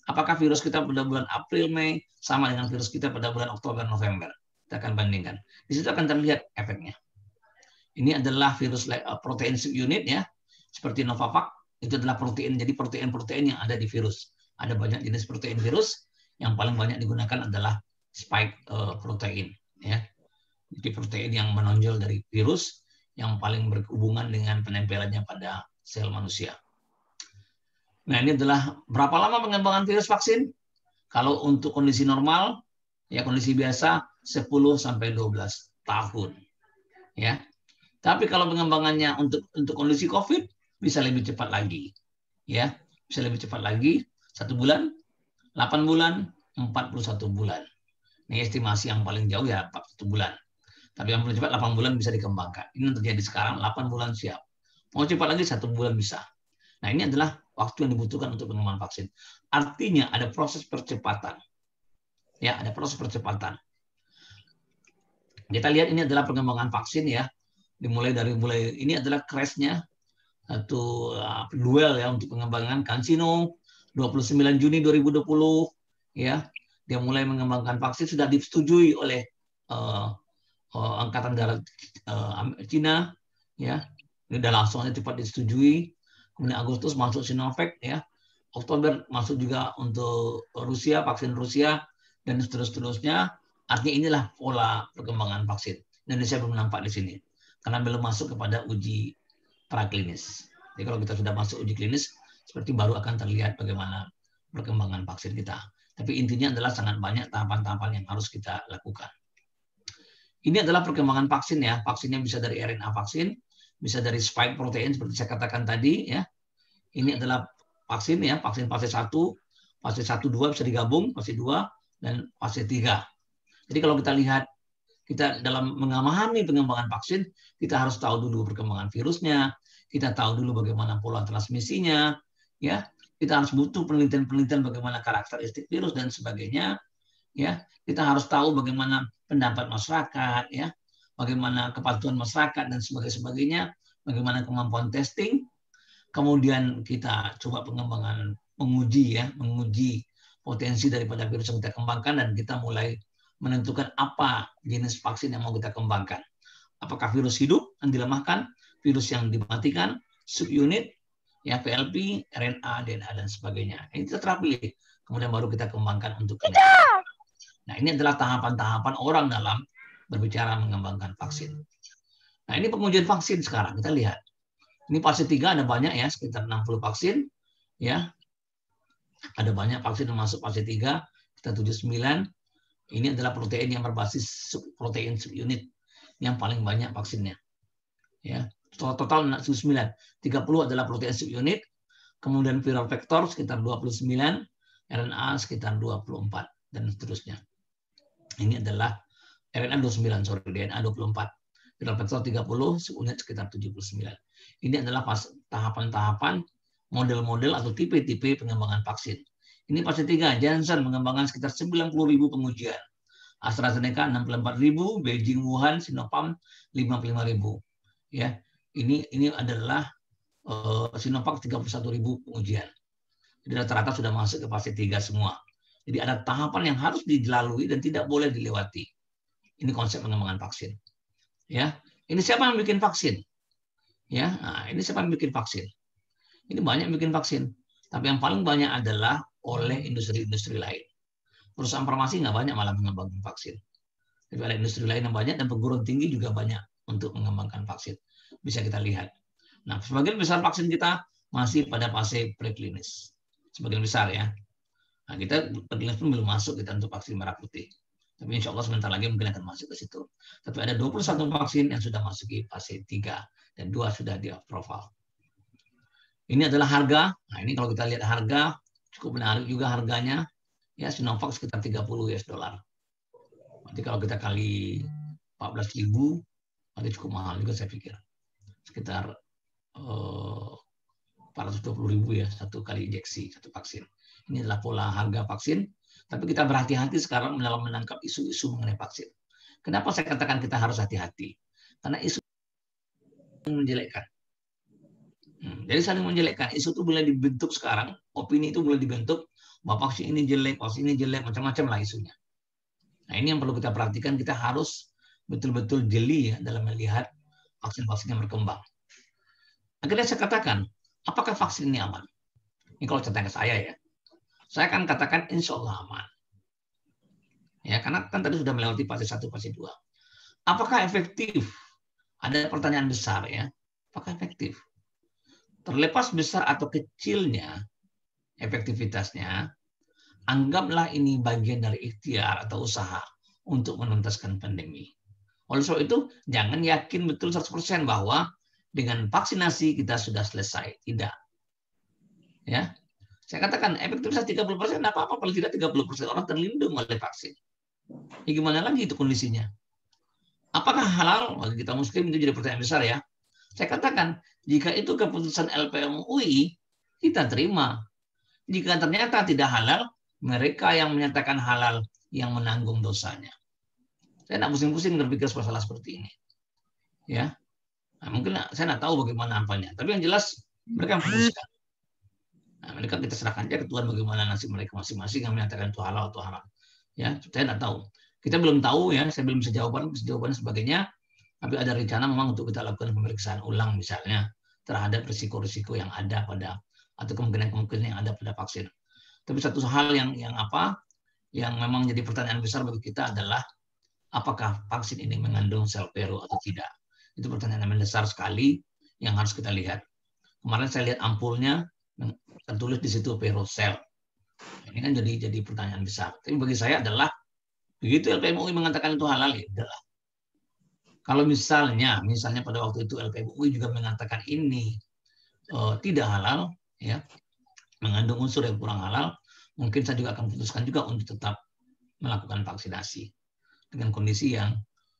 apakah virus kita pada bulan April, Mei sama dengan virus kita pada bulan Oktober, November. Kita akan bandingkan. Di situ akan terlihat efeknya. Ini adalah virus protein subunit, ya, seperti Novavax. Itu adalah protein. Jadi protein-protein yang ada di virus. Ada banyak jenis protein virus. Yang paling banyak digunakan adalah spike protein, ya. Jadi protein yang menonjol dari virus yang paling berhubungan dengan penempelannya pada sel manusia. Nah, ini adalah berapa lama pengembangan virus vaksin? Kalau untuk kondisi normal, ya, kondisi biasa 10 sampai 12 tahun, ya. Tapi kalau pengembangannya untuk kondisi COVID bisa lebih cepat lagi, ya, bisa lebih cepat lagi, 1 bulan, 8 bulan, 41 bulan. Ini estimasi yang paling jauh, ya, 41 bulan. Tapi yang paling cepat 8 bulan bisa dikembangkan. Ini yang terjadi sekarang, 8 bulan siap. Mau cepat lagi 1 bulan bisa. Nah, ini adalah waktu yang dibutuhkan untuk pengembangan vaksin. Artinya ada proses percepatan. Ya, ada proses percepatan. Kita lihat ini adalah pengembangan vaksin, ya. Dimulai ini adalah crash-nya satu duel, ya, untuk pengembangan CanSino 29 Juni 2020, ya. Dia mulai mengembangkan vaksin, sudah disetujui oleh Angkatan Darat Cina, ya. Ini sudah langsung cepat disetujui. kemudian Agustus masuk Sinovac, ya, Oktober masuk juga untuk Rusia, vaksin Rusia, dan seterusnya. Artinya inilah pola perkembangan vaksin. Indonesia belum nampak di sini, karena belum masuk kepada uji praklinis. Jadi kalau kita sudah masuk uji klinis, seperti baru akan terlihat bagaimana perkembangan vaksin kita. Tapi intinya adalah sangat banyak tahapan-tahapan yang harus kita lakukan. Ini adalah perkembangan vaksin ya. Vaksinnya bisa dari RNA vaksin, bisa dari spike protein seperti saya katakan tadi ya. Ini adalah vaksin ya, vaksin fase 1, fase 1 2 bisa digabung, fase 2 dan fase 3. Jadi kalau kita lihat, kita dalam memahami pengembangan vaksin, kita harus tahu dulu perkembangan virusnya, kita tahu dulu bagaimana pola transmisinya, ya. Kita harus butuh penelitian-penelitian bagaimana karakteristik virus dan sebagainya, ya. Kita harus tahu bagaimana pendapat masyarakat, ya, bagaimana kepatuhan masyarakat dan sebagainya, bagaimana kemampuan testing. Kemudian kita coba pengembangan, menguji potensi daripada virus yang kita kembangkan, dan kita mulai menentukan apa jenis vaksin yang mau kita kembangkan. Apakah virus hidup yang dilemahkan, virus yang dimatikan, subunit, ya, VLP, RNA, DNA, dan sebagainya. Ini kita terpilih. Kemudian baru kita kembangkan untuk klinik. Nah, ini adalah tahapan-tahapan orang dalam berbicara mengembangkan vaksin. Nah, ini pengujian vaksin sekarang. Kita lihat. Ini fase 3 ada banyak ya, sekitar 60 vaksin. Ya, ada banyak vaksin yang masuk fase 3. Kita 79. Ini adalah protein yang berbasis protein subunit yang paling banyak vaksinnya. Ya, total 9. 30 adalah protein subunit, kemudian viral vektor sekitar 29, RNA sekitar 24 dan seterusnya. Ini adalah RNA 29, DNA 24. Viral vektor 30, subunit sekitar 79. Ini adalah tahapan-tahapan model-model atau tipe-tipe pengembangan vaksin. Ini fase 3, Janssen mengembangkan sekitar 90.000 pengujian. AstraZeneca 64.000, Beijing, Wuhan, Sinopharm 55.000. Ya, ini adalah Sinovac 31.000 pengujian. Jadi rata-rata sudah masuk ke fase 3 semua. Jadi ada tahapan yang harus dilalui dan tidak boleh dilewati. Ini konsep pengembangan vaksin. Ya, ini siapa yang bikin vaksin? Ya, nah, ini siapa yang bikin vaksin? Ini banyak bikin vaksin, tapi yang paling banyak adalah oleh industri-industri lain. Perusahaan farmasi nggak banyak malah mengembangkan vaksin. Tapi ada industri lain yang banyak dan perguruan tinggi juga banyak untuk mengembangkan vaksin. Bisa kita lihat. Nah, sebagian besar vaksin kita masih pada fase preklinis. Sebagian besar ya. Nah, kita preklinis pun belum masuk kita untuk vaksin merah putih. Tapi insya Allah sebentar lagi mungkin akan masuk ke situ. Tapi ada 21 vaksin yang sudah masuk ke fase 3 dan 2 sudah di-approval. Ini adalah harga. Nah, ini kalau kita lihat harga, cukup menarik juga harganya. Ya, Sinovac sekitar 30 US dollar. Nanti kalau kita kali 14.000, nanti cukup mahal juga saya pikir. Sekitar 420.000 ya, satu kali injeksi, satu vaksin. Ini adalah pola harga vaksin. Tapi kita berhati-hati sekarang dalam menangkap isu-isu mengenai vaksin. Kenapa saya katakan kita harus hati-hati? Karena isu menjelekkan. Jadi saling menjelekkan. Isu itu boleh dibentuk sekarang, opini itu boleh dibentuk, bahwa vaksin ini jelek, macam-macam lah isunya. Nah, ini yang perlu kita perhatikan, kita harus betul-betul jeli ya dalam melihat vaksin-vaksin yang berkembang. Akhirnya saya katakan, apakah vaksin ini aman? Ini kalau cerita ke saya ya. Saya akan katakan insya Allah aman. Ya, karena kan tadi sudah melewati fase 1, fase 2. Apakah efektif? Ada pertanyaan besar ya. Apakah efektif? Terlepas besar atau kecilnya efektivitasnya, anggaplah ini bagian dari ikhtiar atau usaha untuk menuntaskan pandemi. Oleh sebab itu, jangan yakin betul 100% bahwa dengan vaksinasi kita sudah selesai. Tidak. Ya. Saya katakan efektivitas 30%, tidak apa-apa kalau tidak 30% orang terlindung oleh vaksin. Ya, gimana lagi itu kondisinya? Apakah halal? Bagi kita muslim itu jadi pertanyaan besar ya. Saya katakan, jika itu keputusan LPM UI, kita terima. Jika ternyata tidak halal, mereka yang menyatakan halal yang menanggung dosanya. Saya tidak pusing-pusing berpikir masalah seperti ini. Ya, nah, mungkin saya tidak tahu bagaimana apanya. Tapi yang jelas mereka yang memutuskan. Nah, mereka kita serahkan aja ke Tuhan bagaimana nasib mereka masing-masing yang menyatakan itu halal atau haram. Ya, saya tidak tahu. Kita belum tahu ya. Saya belum bisa jawaban sebagainya. Tapi ada rencana memang untuk kita lakukan pemeriksaan ulang misalnya terhadap risiko-risiko yang ada pada atau kemungkinan-kemungkinan yang ada pada vaksin. Tapi satu hal yang memang jadi pertanyaan besar bagi kita adalah apakah vaksin ini mengandung sel Pero atau tidak? Itu pertanyaan yang mendasar sekali yang harus kita lihat. Kemarin saya lihat ampulnya tertulis di situ Pero sel. Ini kan jadi pertanyaan besar. Tapi bagi saya adalah begitu LPMUI mengatakan itu halal, ya udahlah. Kalau misalnya pada waktu itu LPMUI juga mengatakan ini tidak halal, ya, mengandung unsur yang kurang halal, mungkin saya juga akan putuskan juga untuk tetap melakukan vaksinasi dengan kondisi yang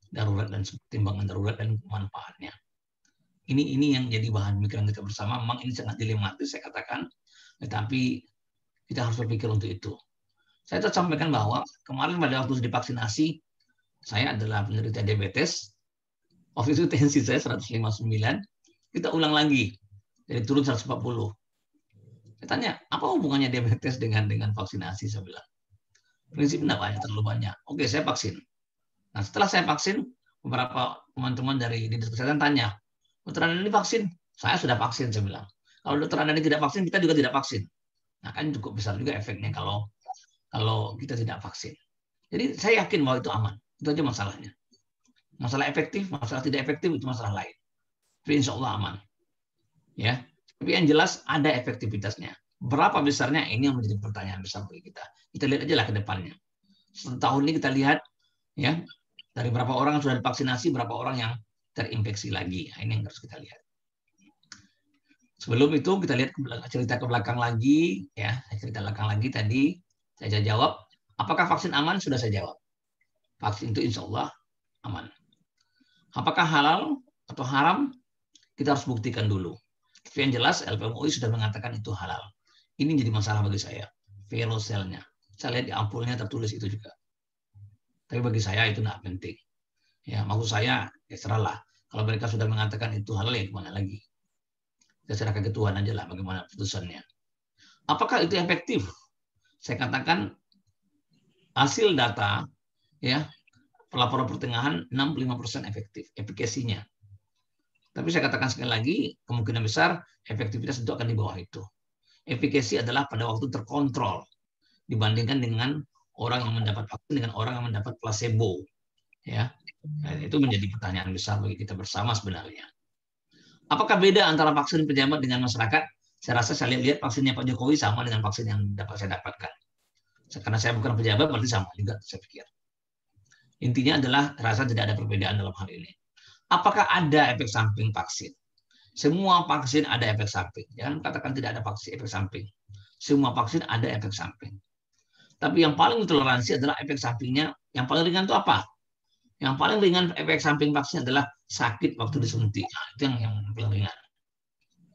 darurat dan pertimbangan darurat dan manfaatnya. Ini yang jadi bahan pemikiran kita bersama. Memang ini sangat dilematis saya katakan, tetapi kita harus berpikir untuk itu. Saya tetap sampaikan bahwa kemarin pada waktu divaksinasi, saya adalah penderita diabetes. Waktu itu tensi saya 159, kita ulang lagi, jadi turun 140. Saya tanya, apa hubungannya diabetes dengan vaksinasi? Saya bilang, prinsipnya banyak, terlalu banyak. Oke, saya vaksin. Nah, setelah saya vaksin, beberapa teman-teman dari dinas kesehatan tanya, dokter Anda ini vaksin? Saya sudah vaksin, saya bilang. Kalau dokter Anda ini tidak vaksin, kita juga tidak vaksin. Nah, kan cukup besar juga efeknya kalau kita tidak vaksin. Jadi saya yakin bahwa itu aman. Itu aja masalahnya. Masalah efektif, masalah tidak efektif itu masalah lain. Tapi insya Allah aman. Ya. Tapi yang jelas ada efektivitasnya. Berapa besarnya ini yang menjadi pertanyaan besar bagi kita. Kita lihat aja lah ke depannya. Setahun ini kita lihat ya dari berapa orang yang sudah divaksinasi, berapa orang yang terinfeksi lagi. Nah, ini yang harus kita lihat. Sebelum itu kita lihat cerita ke belakang lagi, ya. Cerita belakang lagi tadi saya jawab, apakah vaksin aman? Sudah saya jawab. Vaksin itu insya Allah aman. Apakah halal atau haram? Kita harus buktikan dulu. Tapi yang jelas LPMUI sudah mengatakan itu halal. Ini jadi masalah bagi saya. Veroselnya. Saya lihat di ampulnya tertulis itu juga. Tapi bagi saya itu tidak penting. Ya, maksud saya, ya serahlah. Kalau mereka sudah mengatakan itu halal, ya gimana lagi? Kita serahkan ke Tuhan aja lah bagaimana putusannya. Apakah itu efektif? Saya katakan hasil data ya pelaporan pertengahan 65% efektif efikasinya. Tapi saya katakan sekali lagi kemungkinan besar efektivitas itu akan di bawah itu. Efikasi adalah pada waktu terkontrol dibandingkan dengan orang yang mendapat vaksin dengan orang yang mendapat placebo. Ya, nah, itu menjadi pertanyaan besar bagi kita bersama sebenarnya. Apakah beda antara vaksin pejabat dengan masyarakat? Saya rasa saya lihat vaksinnya Pak Jokowi sama dengan vaksin yang dapat saya dapatkan. Karena saya bukan pejabat, berarti sama juga, saya pikir. Intinya adalah rasa tidak ada perbedaan dalam hal ini. Apakah ada efek samping vaksin? Semua vaksin ada efek samping. Jangan katakan tidak ada vaksin efek samping. Semua vaksin ada efek samping. Tapi yang paling toleransi adalah efek sampingnya. Yang paling ringan itu apa? Yang paling ringan efek samping vaksin adalah sakit waktu disuntik. Nah, itu yang paling ringan.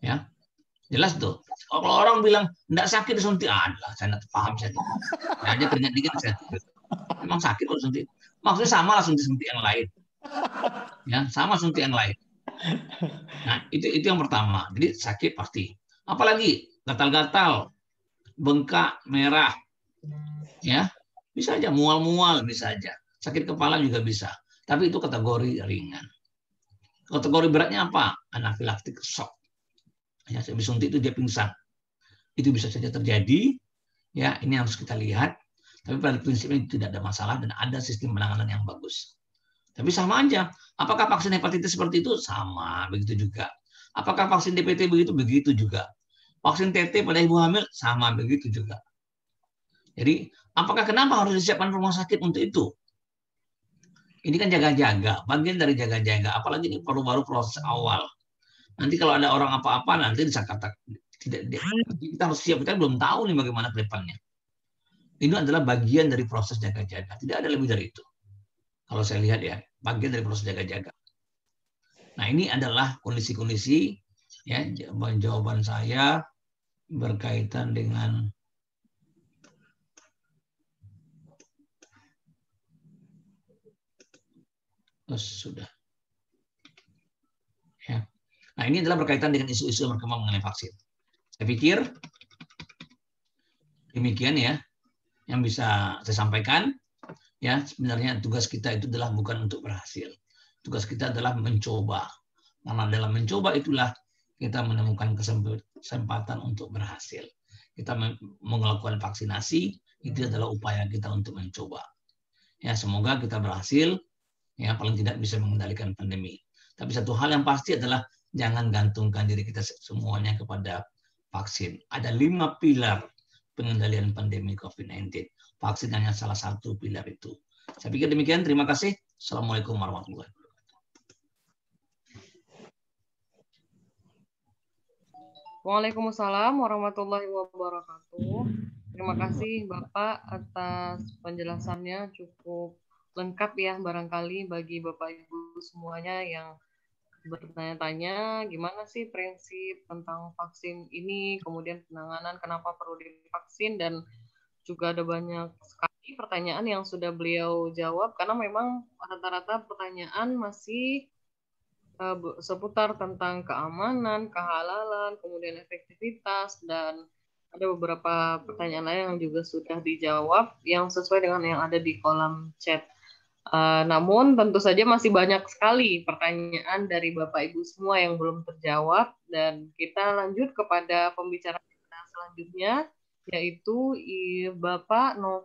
Ya, jelas tuh. Kalau orang bilang tidak sakit disuntik, adalah saya tidak paham saya. Hanya keringat dikit saya. Memang sakit kalau suntik. Maksudnya sama lah suntik yang lain. Ya, sama suntik yang lain. Nah, itu yang pertama. Jadi sakit pasti. Apalagi gatal-gatal, bengkak, merah, ya bisa aja mual-mual bisa aja. Sakit kepala juga bisa. Tapi itu kategori ringan. Kategori beratnya apa? Anafilaktik shock. Ya, habis suntik itu dia pingsan. Itu bisa saja terjadi. Ya, ini harus kita lihat. Tapi pada prinsipnya tidak ada masalah dan ada sistem penanganan yang bagus. Tapi sama aja. Apakah vaksin hepatitis seperti itu? Sama, begitu juga. Apakah vaksin DPT begitu? Begitu juga. Vaksin TT pada ibu hamil? Sama, begitu juga. Jadi, apakah kenapa harus disiapkan rumah sakit untuk itu? Ini kan jaga-jaga, bagian dari jaga-jaga. Apalagi ini baru-baru proses awal. Nanti kalau ada orang apa-apa, nanti bisa katakan kita harus siap. Kita belum tahu nih bagaimana ke depannya. Ini adalah bagian dari proses jaga-jaga. Tidak ada lebih dari itu. Kalau saya lihat ya, bagian dari proses jaga-jaga. Nah, ini adalah kondisi-kondisi ya jawaban saya berkaitan dengan sudah. Ya. Nah, ini adalah berkaitan dengan isu-isu yang berkembang mengenai vaksin. Saya pikir demikian ya yang bisa saya sampaikan. Ya, sebenarnya tugas kita itu adalah bukan untuk berhasil. Tugas kita adalah mencoba. Karena dalam mencoba itulah kita menemukan kesempatan untuk berhasil. Kita melakukan vaksinasi, itu adalah upaya kita untuk mencoba. Ya, semoga kita berhasil, ya paling tidak bisa mengendalikan pandemi. Tapi satu hal yang pasti adalah jangan gantungkan diri kita semuanya kepada vaksin. Ada 5 pilar pengendalian pandemi COVID-19. Vaksin hanya salah satu pilar itu. Saya pikir demikian. Terima kasih. Assalamualaikum warahmatullahi wabarakatuh. Waalaikumsalam warahmatullahi wabarakatuh. Terima kasih Bapak atas penjelasannya, cukup lengkap ya barangkali bagi Bapak Ibu semuanya yang bertanya-tanya gimana sih prinsip tentang vaksin ini, kemudian penanganan kenapa perlu divaksin, dan juga ada banyak sekali pertanyaan yang sudah beliau jawab karena memang rata-rata pertanyaan masih seputar tentang keamanan, kehalalan, kemudian efektivitas, dan ada beberapa pertanyaan lain yang juga sudah dijawab yang sesuai dengan yang ada di kolom chat. Namun tentu saja masih banyak sekali pertanyaan dari Bapak Ibu semua yang belum terjawab, dan kita lanjut kepada pembicara kita selanjutnya, yaitu Bapak Novel